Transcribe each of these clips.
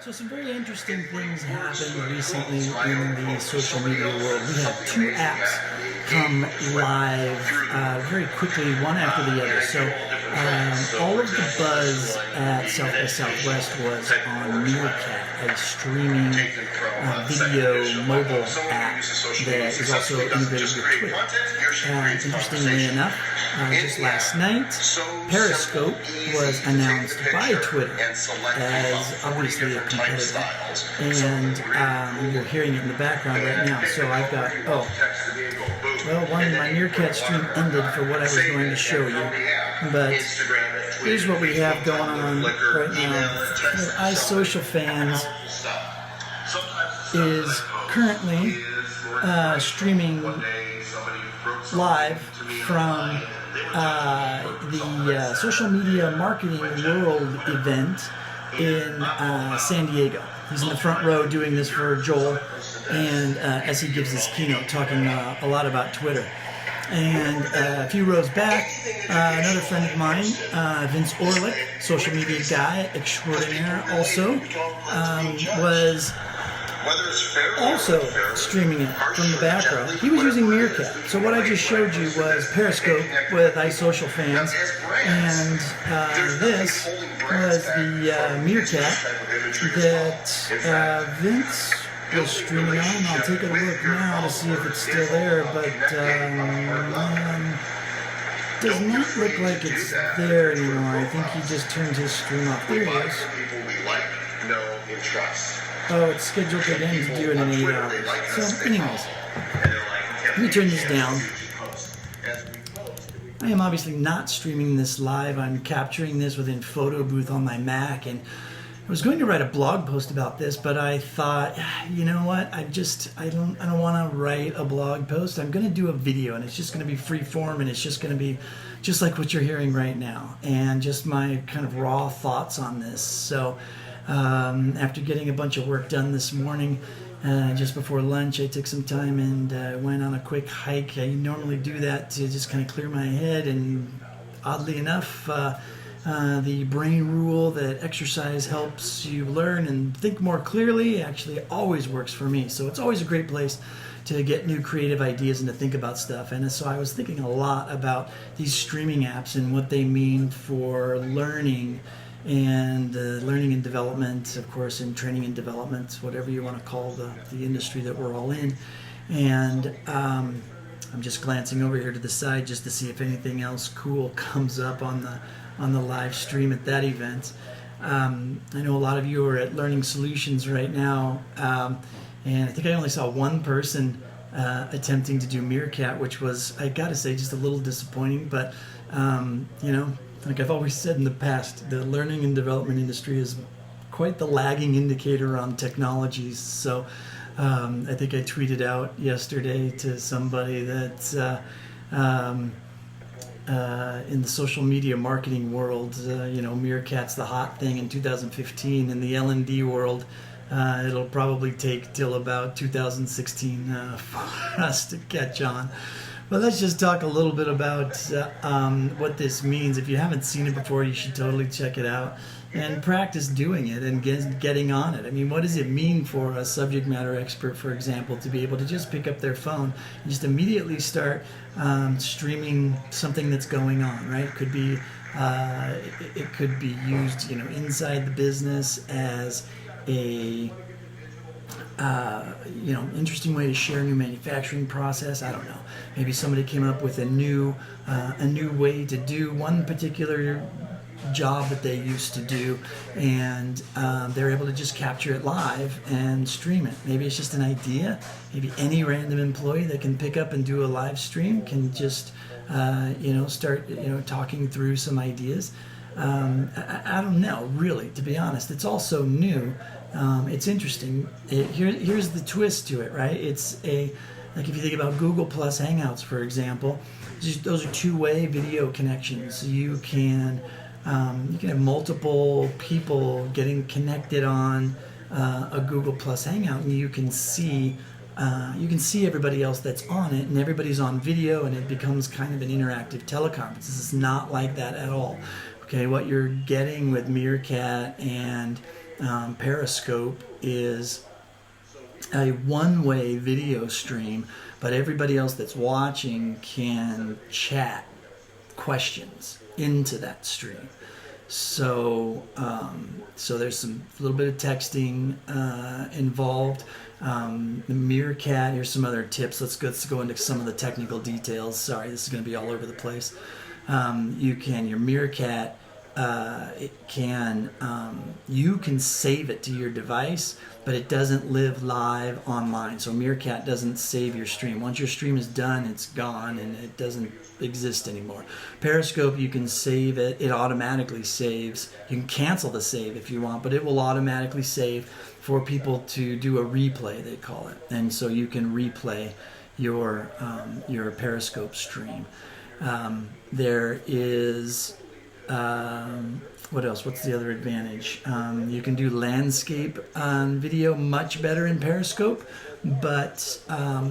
So some very interesting things happened recently in the social media world. We had two apps come live very quickly, one after the other. So all of the buzz at South by Southwest was on Meerkat, a streaming video mobile app that is also integrated with Twitter. Interestingly enough, just last night, Periscope was announced by Twitter as obviously a competitor, and you're hearing it in the background right now. So I've got, my Meerkat stream ended for what I was going to show you, but here's what we have going on right now. iSocial Fans is currently streaming live from the Social Media Marketing World event in San Diego. He's in the front row doing this for Joel, and as he gives his keynote, talking a lot about Twitter. And a few rows back, another friend of mine, Vince Orlick, social media guy extraordinaire, also was also streaming it from the background. He was using Meerkat. So what I just showed you was Periscope with iSocial Fans, and this was the Meerkat that Vince was streaming on. I'll take a look now to see if it's still there, but does not look like it's there anymore. I think he just turned his stream off. There it is. Oh, it's scheduled again to do it in 8 hours. So, anyways, let me turn this down. I am obviously not streaming this live. I'm capturing this within Photo Booth on my Mac, and I was going to write a blog post about this, but I thought, you know what? I don't want to write a blog post. I'm going to do a video, and it's just going to be free form, and it's just going to be just like what you're hearing right now, and just my kind of raw thoughts on this. So after getting a bunch of work done this morning, just before lunch, I took some time and went on a quick hike. I normally do that to just kind of clear my head, and oddly enough, the brain rule that exercise helps you learn and think more clearly actually always works for me. So it's always a great place to get new creative ideas and to think about stuff. And so I was thinking a lot about these streaming apps and what they mean for learning and learning and development, of course, and training and development, whatever you want to call the industry that we're all in. And I'm just glancing over here to the side just to see if anything else cool comes up on the live stream at that event. I know a lot of you are at Learning Solutions right now, and I think I only saw one person attempting to do Meerkat, which was, I gotta say, just a little disappointing, but like I've always said in the past, the learning and development industry is quite the lagging indicator on technologies. So I think I tweeted out yesterday to somebody that in the social media marketing world, Meerkat's the hot thing in 2015. In the L&D world, it'll probably take till about 2016 for us to catch on. But let's just talk a little bit about what this means. If you haven't seen it before, you should totally check it out and practice doing it and getting on it. I mean, what does it mean for a subject matter expert, for example, to be able to just pick up their phone and just immediately start streaming something that's going on, right? It could be used, inside the business as a interesting way to share a new manufacturing process. I don't know. Maybe somebody came up with a new way to do one particular job that they used to do, and they're able to just capture it live and stream it. Maybe it's just an idea. Maybe any random employee that can pick up and do a live stream can just start talking through some ideas. I don't know, really, to be honest. It's all so new. It's interesting. Here's the twist to it, right? It's like if you think about Google Plus Hangouts, for example, those are two-way video connections. You can have multiple people getting connected on a Google Plus Hangout, and you can see everybody else that's on it, and everybody's on video, and it becomes kind of an interactive teleconference. This is not like that at all. Okay, what you're getting with Meerkat and Periscope is a one-way video stream, but everybody else that's watching can chat questions into that stream. So so there's some little bit of texting involved. The Meerkat, here's some other tips. Let's go into some of the technical details. Sorry, this is going to be all over the place. Your Meerkat, you can save it to your device, but it doesn't live live online. So Meerkat doesn't save your stream. Once your stream is done, it's gone and it doesn't exist anymore. Periscope, you can save it. It automatically saves. You can cancel the save if you want, but it will automatically save for people to do a replay, they call it. And so you can replay your Periscope stream. There is... what else? What's the other advantage? You can do landscape video much better in Periscope, but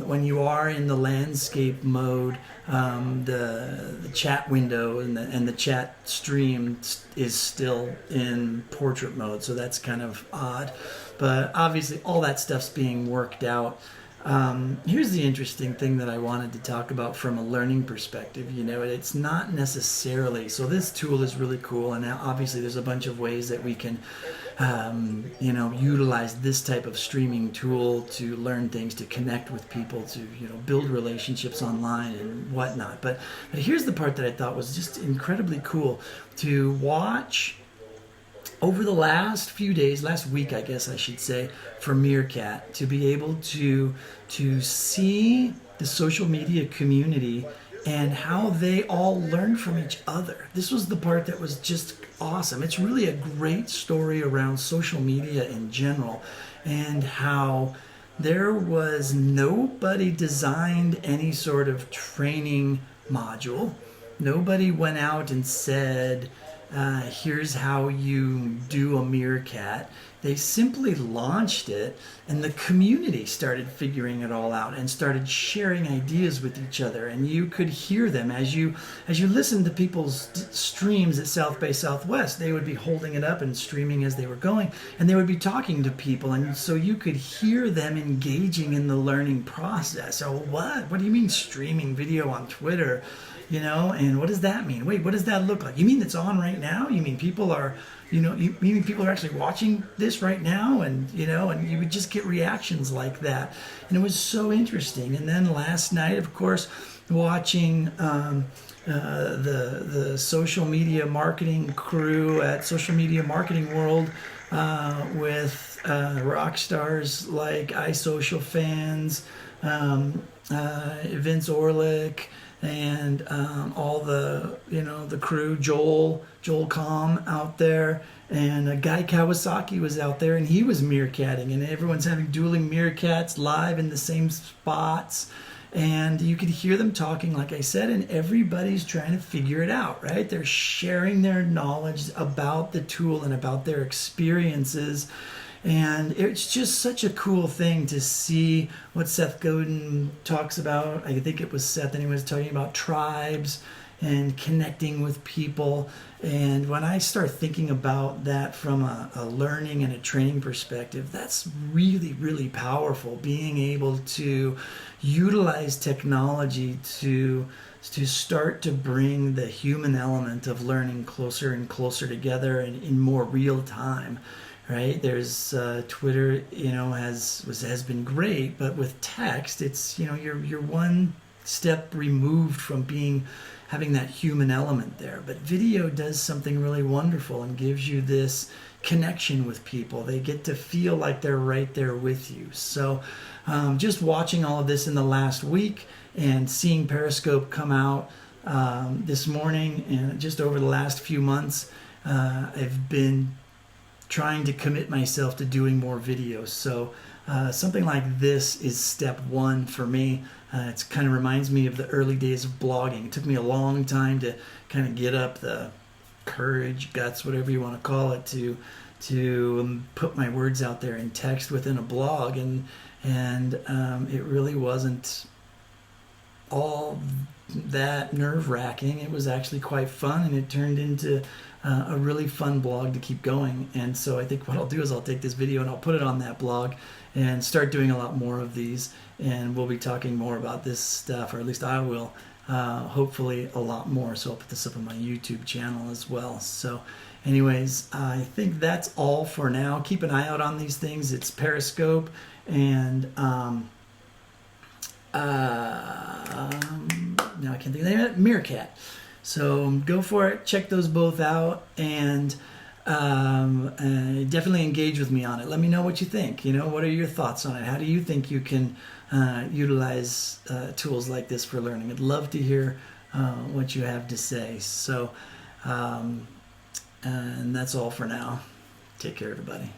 when you are in the landscape mode, the chat window and the chat stream is still in portrait mode, so that's kind of odd. But obviously all that stuff's being worked out. Here's the interesting thing that I wanted to talk about from a learning perspective. It's not necessarily, so this tool is really cool, and now obviously there's a bunch of ways that we can utilize this type of streaming tool to learn things, to connect with people, to build relationships online and whatnot. But here's the part that I thought was just incredibly cool to watch over the last few days, last week I guess I should say, for Meerkat, to be able to see the social media community and how they all learn from each other. This was the part that was just awesome. It's really a great story around social media in general, and how there was nobody designed any sort of training module. Nobody went out and said, here's how you do a Meerkat. They simply launched it, and the community started figuring it all out and started sharing ideas with each other. And you could hear them as you listened to people's streams at South by Southwest. They would be holding it up and streaming as they were going, and they would be talking to people, and so you could hear them engaging in the learning process. Oh, what do you mean streaming video on Twitter? And what does that mean? Wait, what does that look like? You mean it's on right now? You mean people are, you mean people are actually watching this right now? And you would just get reactions like that. And it was so interesting. And then last night, of course, watching the social media marketing crew at Social Media Marketing World with rock stars like iSocialFans, Vince Orlick, and all the the crew, Joel Com out there, and Guy Kawasaki was out there, and he was meerkatting, and everyone's having dueling meerkats live in the same spots, and you could hear them talking, like I said, and everybody's trying to figure it out, right? They're sharing their knowledge about the tool and about their experiences. And it's just such a cool thing to see what Seth Godin talks about. I think it was Seth, and he was talking about tribes and connecting with people. And when I start thinking about that from a learning and a training perspective, that's really, really powerful. Being able to utilize technology to start to bring the human element of learning closer and closer together and in more real time. Right? There's Twitter, has been great, but with text, it's you're one step removed from having that human element there. But video does something really wonderful and gives you this connection with people. They get to feel like they're right there with you. So just watching all of this in the last week and seeing Periscope come out this morning, and just over the last few months, I've been trying to commit myself to doing more videos. So something like this is step one for me. It kind of reminds me of the early days of blogging. It took me a long time to kind of get up the courage, guts, whatever you want to call it, to put my words out there in text within a blog, and it really wasn't all that nerve-wracking, it was actually quite fun, and it turned into a really fun blog to keep going. And so I think what I'll do is I'll take this video and I'll put it on that blog and start doing a lot more of these, and we'll be talking more about this stuff, or at least I will, hopefully a lot more. So I'll put this up on my YouTube channel as well. So anyways, I think that's all for now. Keep an eye out on these things. It's Periscope and now I can't think of the name of it, Meerkat. So go for it, check those both out, and definitely engage with me on it. Let me know what you think. You know, what are your thoughts on it? How do you think you can utilize tools like this for learning? I'd love to hear what you have to say. So, and that's all for now. Take care, everybody.